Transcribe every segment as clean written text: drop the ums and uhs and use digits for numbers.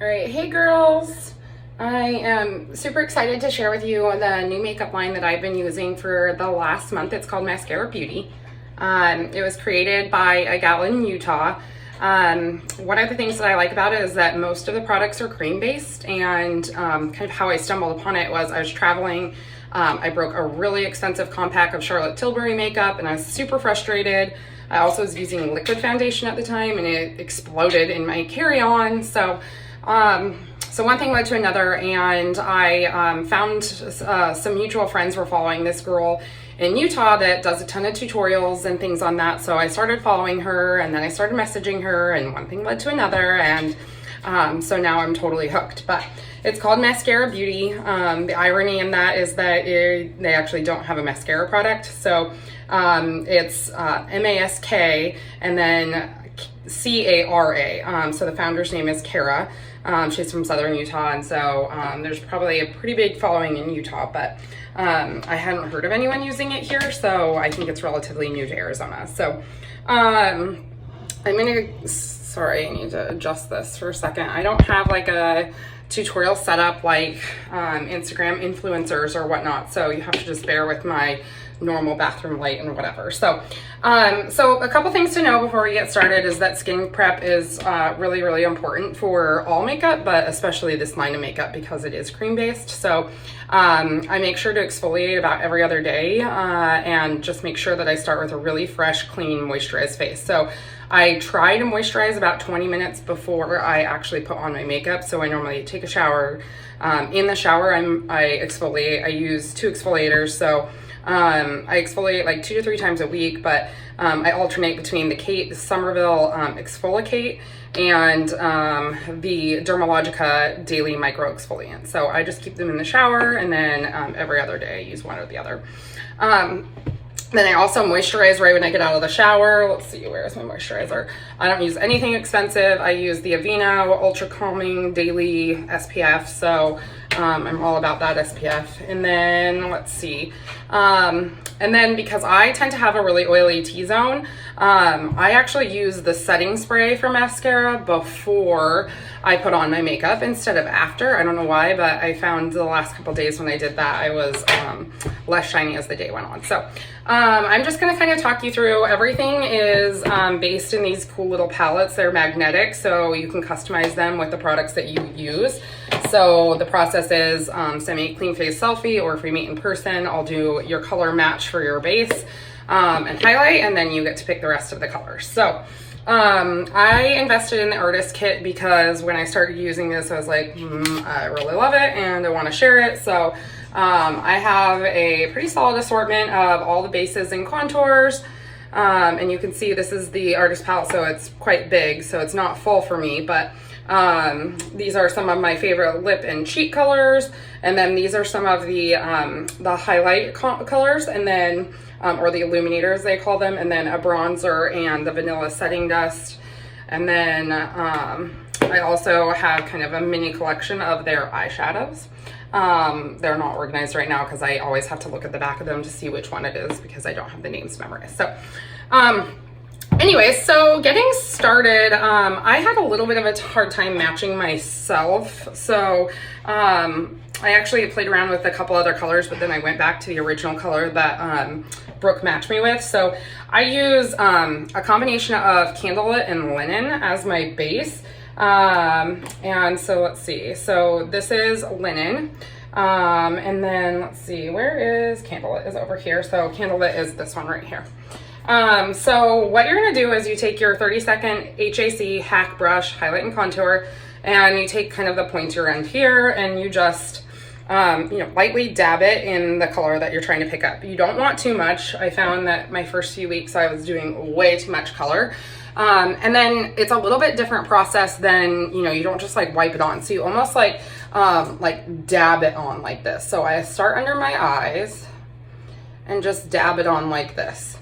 All right, hey girls. I am super excited to share with you the new makeup line that I've been using for the last month. It's called Maskcara Beauty. It was created by a gal in Utah. One of the things that I like about it is that most of the products are cream based, and kind of how I stumbled upon it was I was traveling. I broke a really expensive compact of Charlotte Tilbury makeup and I was super frustrated. I also was using liquid foundation at the time and it exploded in my carry-on. So one thing led to another, and I found some mutual friends were following this girl in Utah that does a ton of tutorials and things on that. So I started following her, and then I started messaging her, and one thing led to another, and so now I'm totally hooked. But it's called Maskcara Beauty. The irony in that is that they actually don't have a mascara product. So it's M-A-S-K and then C-A-R-A. So the founder's name is Kara. She's from Southern Utah, and so there's probably a pretty big following in Utah, but I hadn't heard of anyone using it here, so I think it's relatively new to Arizona. So sorry, I need to adjust this for a second. I don't have like a tutorial set up like Instagram influencers or whatnot, so you have to just bear with my normal bathroom light and whatever. So a couple things to know before we get started is that skin prep is really, really important for all makeup, but especially this line of makeup because it is cream based. So I make sure to exfoliate about every other day and just make sure that I start with a really fresh, clean, moisturized face. So I try to moisturize about 20 minutes before I actually put on my makeup. So I normally take a shower. In the shower, I exfoliate. I use 2 exfoliators. So I exfoliate like 2 to 3 times a week, but I alternate between the Kate Somerville Exfoliate and the Dermalogica Daily Micro Exfoliant. So I just keep them in the shower, and then every other day I use one or the other. Then I also moisturize right when I get out of the shower. Let's see, where's my moisturizer? I don't use anything expensive. I use the Aveeno Ultra Calming Daily SPF. So I'm all about that SPF. And then let's see. And then because I tend to have a really oily T-zone, I actually use the setting spray for mascara before I put on my makeup instead of after. I don't know why, but I found the last couple days when I did that, I was less shiny as the day went on. So I'm just going to kind of talk you through. Everything is based in these cool little palettes. They're magnetic, so you can customize them with the products that you use. So the process is send me a clean face selfie, or if we meet in person, I'll do your color match for your base and highlight, and then you get to pick the rest of the colors. So I invested in the artist kit because when I started using this, I was like, I really love it and I want to share it. So I have a pretty solid assortment of all the bases and contours. And you can see this is the artist palette, so it's quite big, so it's not full for me, but these are some of my favorite lip and cheek colors, and then these are some of the highlight colors, and then or the illuminators they call them, and then a bronzer and the vanilla setting dust. And then I also have kind of a mini collection of their eyeshadows. They're not organized right now because I always have to look at the back of them to see which one it is because I don't have the names memorized. So anyways, so getting started, I had a little bit of a hard time matching myself. So I actually played around with a couple other colors, but then I went back to the original color that Brooke matched me with. So I use a combination of Candlelit and Linen as my base. And so let's see. So this is Linen. And then let's see, where is Candlelit? Is over here. So Candlelit is this one right here. So what you're going to do is you take your 30-second HAC hack brush, highlight and contour, and you take kind of the pointier end here, and you just lightly dab it in the color that you're trying to pick up. You don't want too much. I found that my first few weeks I was doing way too much color. And then it's a little bit different process than, you don't just like wipe it on. So you almost like dab it on like this. So I start under my eyes and just dab it on like this.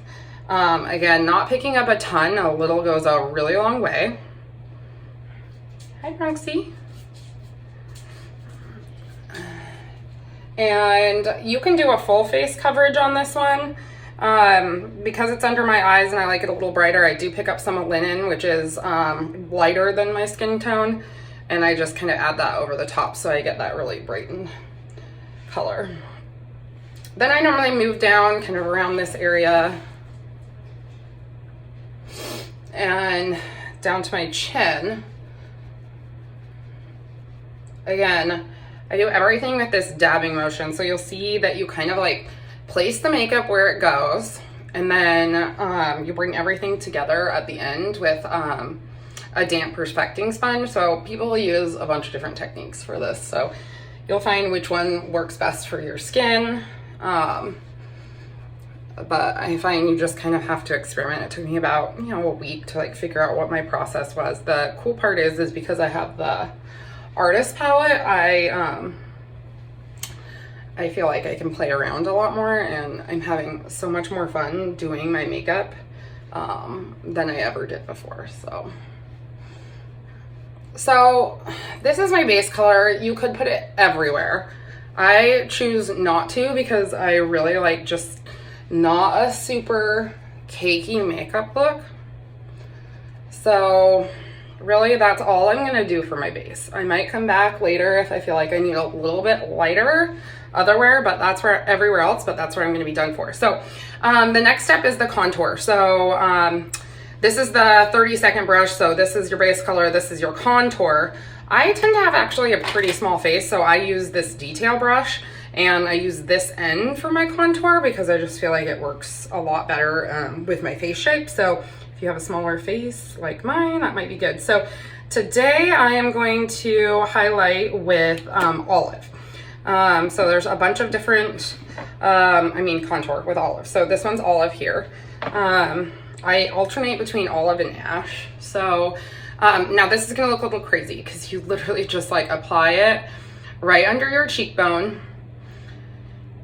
Again, not picking up a ton. A little goes a really long way. Hi, Bronxy. And you can do a full face coverage on this one. Because it's under my eyes and I like it a little brighter, I do pick up some Linen, which is lighter than my skin tone. and I just kind of add that over the top so I get that really brightened color. Then I normally move down kind of around this area and down to my chin. Again, I do everything with this dabbing motion. So you'll see that you kind of like place the makeup where it goes, and then you bring everything together at the end with a damp perfecting sponge. So people use a bunch of different techniques for this. So you'll find which one works best for your skin. But I find you just kind of have to experiment. It took me about, you know, a week to like figure out what my process was. The cool part is because I have the artist palette, I feel like I can play around a lot more, and I'm having so much more fun doing my makeup than I ever did before. So this is my base color. You could put it everywhere. I choose not to because I really like just not a super cakey makeup look. So really that's all I'm gonna do for my base. I might come back later if I feel like I need a little bit lighter otherwhere, but that's where everywhere else, but that's where I'm gonna be done for. So the next step is the contour. So this is the 30-second brush. So this is your base color, this is your contour. I tend to have actually a pretty small face, so I use this detail brush and I use this end for my contour because I just feel like it works a lot better with my face shape. So if you have a smaller face like mine, that might be good. So today I am going to highlight with olive. So there's a bunch of different, contour with olive. So this one's olive here. I alternate between olive and ash. So now this is gonna look a little crazy because you literally just like apply it right under your cheekbone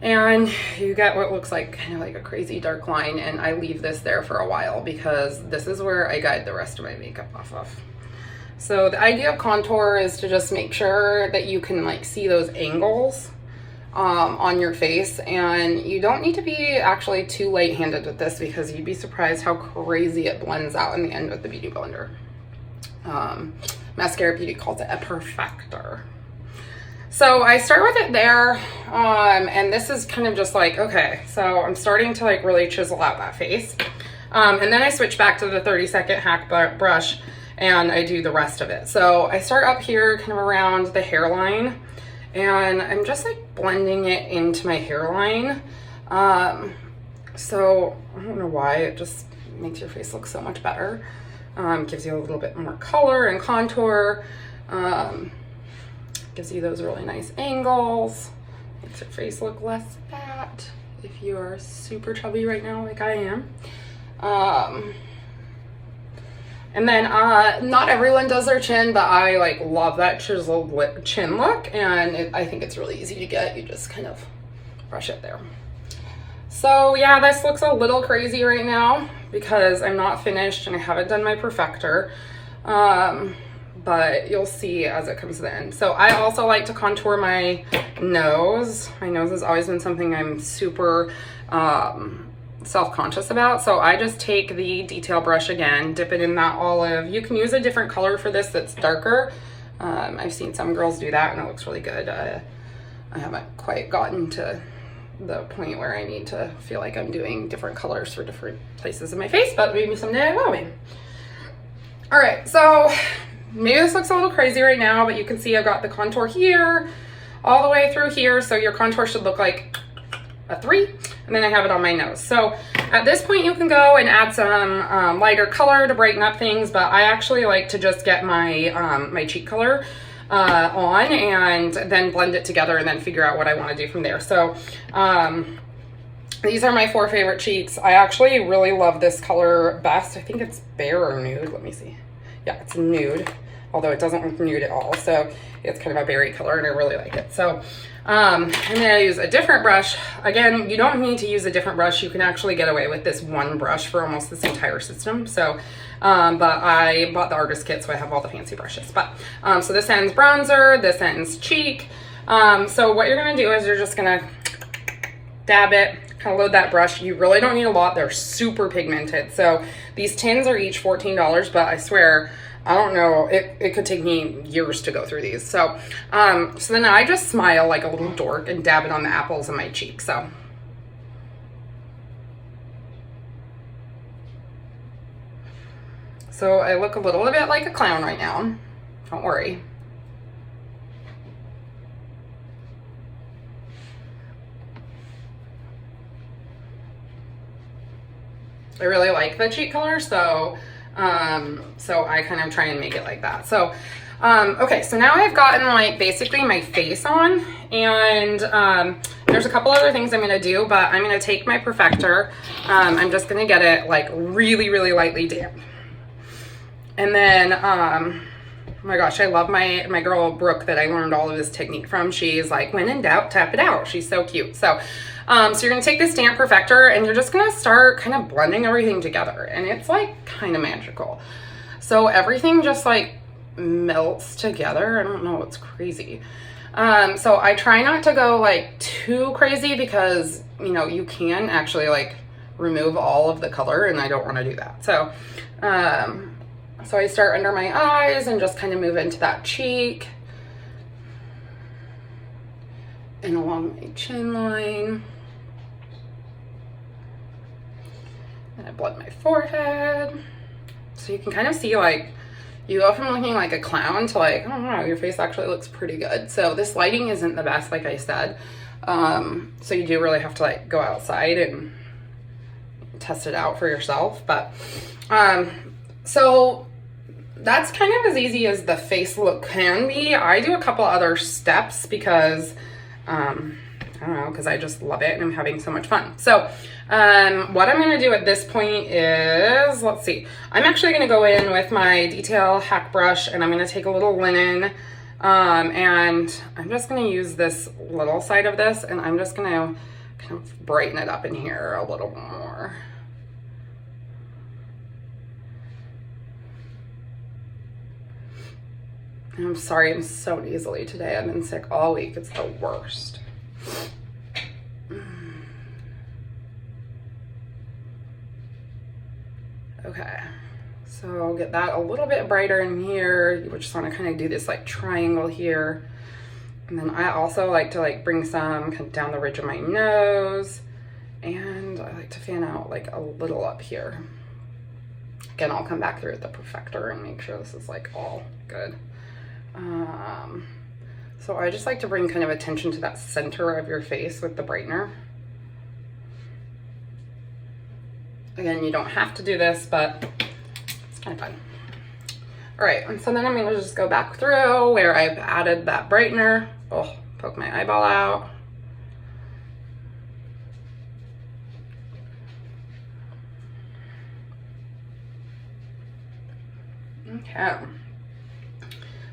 and you get what looks like kind of like a crazy dark line, and I leave this there for a while because this is where I guide the rest of my makeup off of. So the idea of contour is to just make sure that you can like see those angles on your face, and you don't need to be actually too light-handed with this because you'd be surprised how crazy it blends out in the end with the Beauty Blender. Mascara Beauty calls it a perfector. So I start with it there, and this is kind of just like, okay, so I'm starting to like really chisel out that face. And then I switch back to the 30-second hack brush and I do the rest of it. So I start up here kind of around the hairline, and I'm just like blending it into my hairline. So I don't know why, it just makes your face look so much better. Gives you a little bit more color and contour. Gives you those really nice angles. Makes your face look less fat if you're super chubby right now like I am. And then not everyone does their chin, but I like love that chiseled chin look, and I think it's really easy to get. You just kind of brush it there. So yeah, this looks a little crazy right now because I'm not finished and I haven't done my perfector, but you'll see as it comes to the end. So I also like to contour my nose. My nose has always been something I'm super self-conscious about. So I just take the detail brush again, dip it in that olive. You can use a different color for this that's darker. I've seen some girls do that and it looks really good. I haven't quite gotten to the point where I need to feel like I'm doing different colors for different places in my face, but maybe someday I will be. All right, so maybe this looks a little crazy right now, but you can see I've got the contour here all the way through here. So your contour should look like a 3, and then I have it on my nose. So at this point you can go and add some lighter color to brighten up things, but I actually like to just get my my cheek color on and then blend it together and then figure out what I want to do from there. So these are my 4 favorite cheeks. I actually really love this color best. I think it's Bare or Nude. Let me see. Yeah, it's Nude, although it doesn't look nude at all. So it's kind of a berry color and I really like it. So I'm gonna use a different brush. Again, you don't need to use a different brush. You can actually get away with this one brush for almost this entire system. So, but I bought the artist kit, so I have all the fancy brushes. But, so this ends bronzer, this ends cheek. So what you're gonna do is you're just gonna dab it, kind of load that brush. You really don't need a lot. They're super pigmented. So these tins are each $14, but I swear, I don't know, it could take me years to go through these. So, so then I just smile like a little dork and dab it on the apples of my cheek, so. So I look a little bit like a clown right now, don't worry. I really like the cheek color, so so I kind of try and make it like that. So okay, so now I've gotten like basically my face on, and there's a couple other things I'm gonna do, but I'm gonna take my perfector. I'm just gonna get it like really, really lightly damp. And then oh my gosh, I love my girl Brooke that I learned all of this technique from. She's like, when in doubt, tap it out. She's so cute. So so you're gonna take this damp perfector and you're just gonna start kind of blending everything together, and it's like kind of magical. So everything just like melts together. I don't know, it's crazy. So I try not to go like too crazy because, you know, you can actually like remove all of the color, and I don't want to do that. So so I start under my eyes and just kind of move into that cheek and along my chin line. And I blend my forehead. So you can kind of see like, you go from looking like a clown to like, I don't know, your face actually looks pretty good. So this lighting isn't the best, like I said. So you do really have to like go outside and test it out for yourself. But so that's kind of as easy as the face look can be. I do a couple other steps because I don't know, because I just love it and I'm having so much fun. So what I'm going to do at this point is, let's see, I'm actually going to go in with my detail hack brush, and I'm going to take a little linen, and I'm just going to use this little side of this, and I'm just going to kind of brighten it up in here a little more. I'm sorry, I'm so nasally today. I've been sick all week. It's the worst. Okay, so get that a little bit brighter in here. You just want to kind of do this like triangle here. And then I also like to like bring some kind of down the ridge of my nose. And I like to fan out like a little up here. Again, I'll come back through with the perfector and make sure this is like all good. So I just like to bring kind of attention to that center of your face with the brightener. Again, you don't have to do this, but it's kind of fun. All right, and so then I'm gonna just go back through where I've added that brightener. Oh, poke my eyeball out. Okay.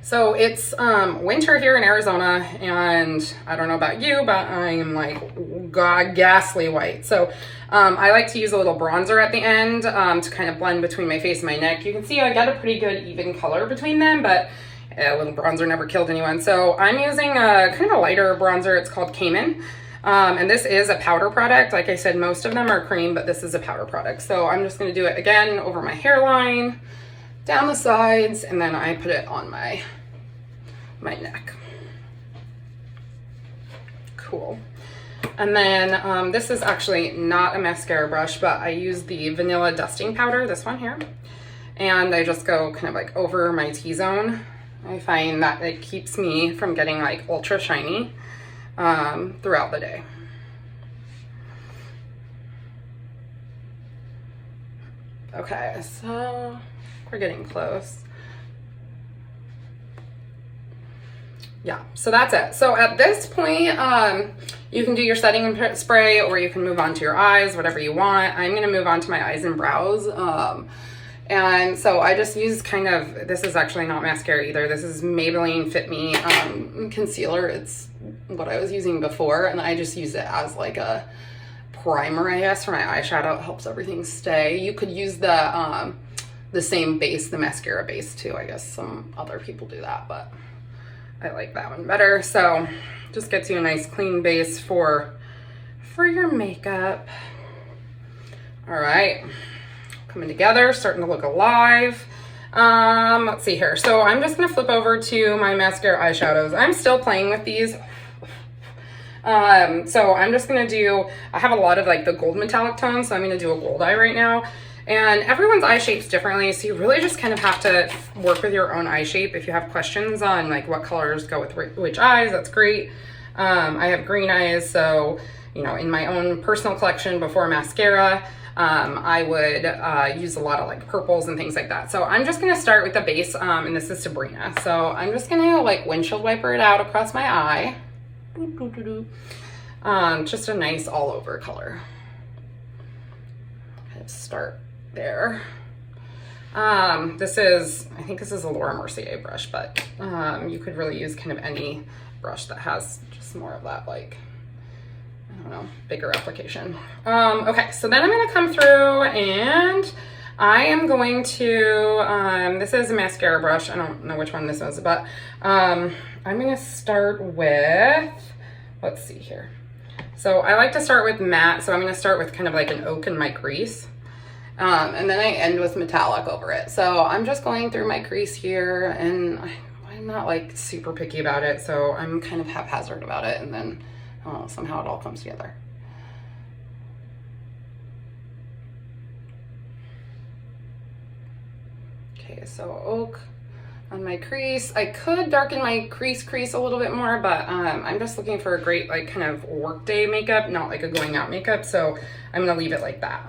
So it's winter here in Arizona, and I don't know about you, but I am like ghastly white. So I like to use a little bronzer at the end to kind of blend between my face and my neck. You can see I got a pretty good even color between them, but a little bronzer never killed anyone. So I'm using a kind of a lighter bronzer. It's called Cayman. And this is a powder product. Like I said, most of them are cream, but this is a powder product. So I'm just going to do it again over my hairline, down the sides, and then I put it on my neck. Cool. And then this is actually not a mascara brush, but I use the vanilla dusting powder, this one here, and I just go kind of like over my T-zone. I find that it keeps me from getting like ultra shiny throughout the day. Okay, so we're getting close. Yeah, so that's it. So at this point, you can do your setting spray, or you can move on to your eyes, whatever you want. I'm gonna move on to my eyes and brows. And so I just use kind of, this is actually not mascara either. This is Maybelline Fit Me concealer. It's what I was using before, and I just use it as like a primer, I guess, for my eyeshadow. It helps everything stay. You could use the same base, the mascara base too. I guess some other people do that, but I like that one better. So just gets you a nice clean base for your makeup. All right, coming together, starting to look alive. Let's see here. So I'm just gonna flip over to my mascara eyeshadows. I'm still playing with these. So I'm just gonna do, I have a lot of like the gold metallic tones, so I'm gonna do a gold eye right now. And everyone's eye shape's differently, so you really just kind of have to work with your own eye shape. If you have questions on like what colors go with which eyes, that's great. I have green eyes, so you know, in my own personal collection before mascara, I would use a lot of like purples and things like that. So I'm just gonna start with the base, and this is Sabrina. So I'm just gonna like windshield wiper it out across my eye. Just a nice all over color. Kind of start there. This is, I think this is a Laura Mercier brush, but you could really use kind of any brush that has just more of that like, I don't know, bigger application. Okay, so then I'm gonna come through and I am going to, this is a mascara brush. I don't know which one this is, but I'm gonna start with, let's see here. So I like to start with matte, so I'm gonna start with kind of like an oak in my crease. And then I end with metallic over it. So I'm just going through my crease here, and I'm not like super picky about it, so I'm kind of haphazard about it, and then somehow it all comes together. Okay, so oak on my crease. I could darken my crease a little bit more, but I'm just looking for a great like kind of workday makeup, not like a going out makeup, so I'm gonna leave it like that.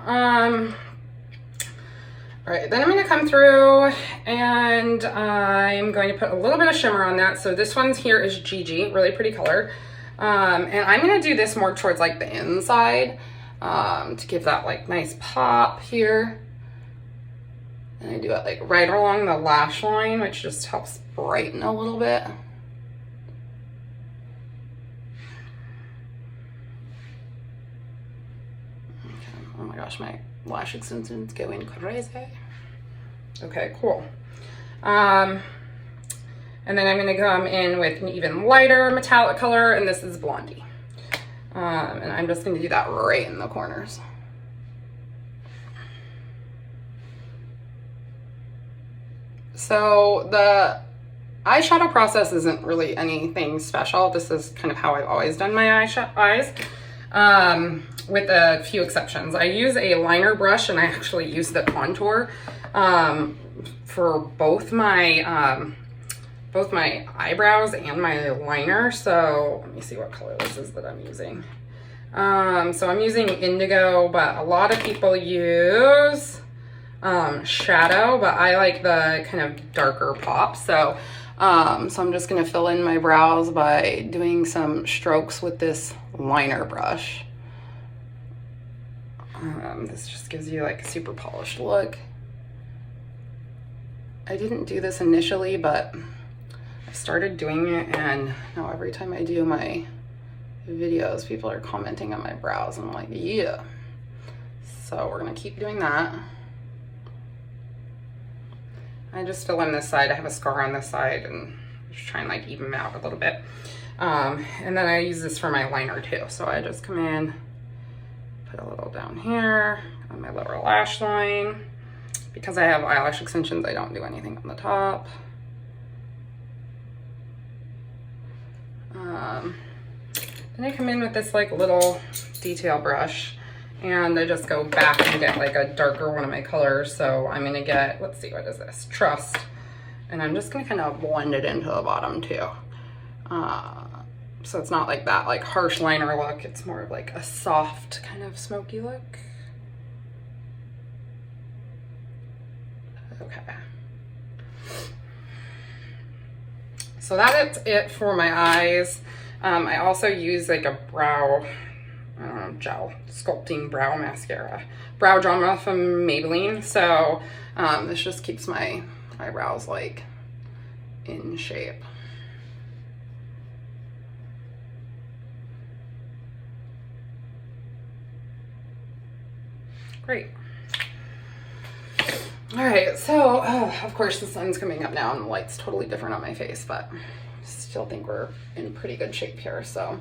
All right, then I'm gonna come through and I'm going to put a little bit of shimmer on that. So this one here is Gigi, really pretty color. And I'm gonna do this more towards like the inside to give that like nice pop here. And I do it like right along the lash line, which just helps brighten a little bit. Okay. Oh my gosh, my lash extension's going crazy. Okay, cool. And then I'm gonna come in with an even lighter metallic color, and this is Blondie. And I'm just gonna do that right in the corners. So the eyeshadow process isn't really anything special. This is kind of how I've always done my eyes, with a few exceptions. I use a liner brush, and I actually use the contour for both my eyebrows and my liner. So let me see what color this is that I'm using. So I'm using indigo, but a lot of people use shadow, but I like the kind of darker pop. So I'm just gonna fill in my brows by doing some strokes with this liner brush. This just gives you like a super polished look. I didn't do this initially, but I've started doing it, and now every time I do my videos, people are commenting on my brows, and I'm like, yeah. So we're gonna keep doing that. I just fill in this side. I have a scar on this side, and just try and like even them out a little bit. And then I use this for my liner too. So I just come in, put a little down here on my lower lash line. Because I have eyelash extensions, I don't do anything on the top. Then I come in with this like little detail brush, and I just go back and get like a darker one of my colors. So I'm gonna get, let's see, what is this? Trust. And I'm just gonna kind of blend it into the bottom too. So it's not like that like harsh liner look. It's more of like a soft kind of smoky look. Okay. So that's it for my eyes. I also use like a brow, I don't know, gel sculpting brow mascara. Brow Drama from Maybelline. So this just keeps my eyebrows like in shape. Great. All right, so of course the sun's coming up now and the light's totally different on my face, but I still think we're in pretty good shape here, so.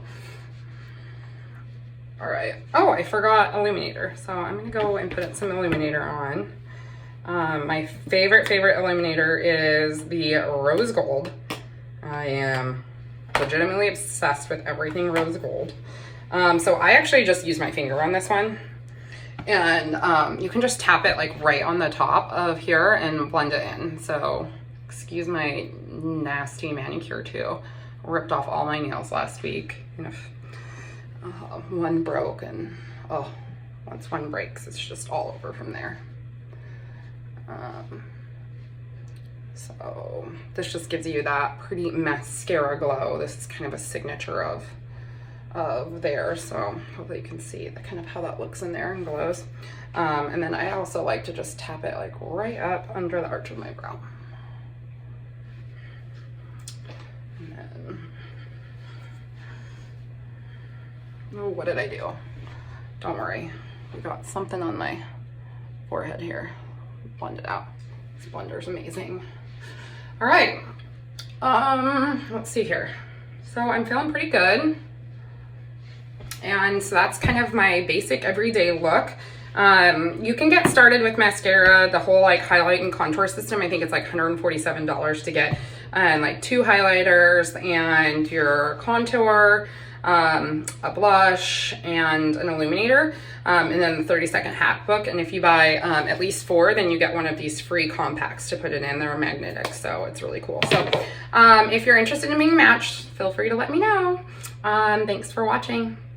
All right, oh, I forgot illuminator. So I'm gonna go and put some illuminator on. My favorite illuminator is the rose gold. I am legitimately obsessed with everything rose gold. So I actually just use my finger on this one, and you can just tap it like right on the top of here and blend it in. So excuse my nasty manicure too. Ripped off all my nails last week. And if one broke, and once one breaks, it's just all over from there. So this just gives you that pretty mascara glow. This is kind of a signature of theirs, so hopefully you can see the kind of how that looks in there and glows. And then I also like to just tap it like right up under the arch of my brow. And then, oh, what did I do? Don't worry, we got something on my forehead here. Blend it out. This blender's amazing. All right, let's see here. So I'm feeling pretty good. And so that's kind of my basic everyday look. You can get started with mascara, the whole like highlight and contour system. I think it's like $147 to get like 2 highlighters and your contour, a blush, and an illuminator, and then the 30-second hack book. And if you buy at least 4, then you get one of these free compacts to put it in. They're magnetic, so it's really cool. So if you're interested in being matched, feel free to let me know. Thanks for watching.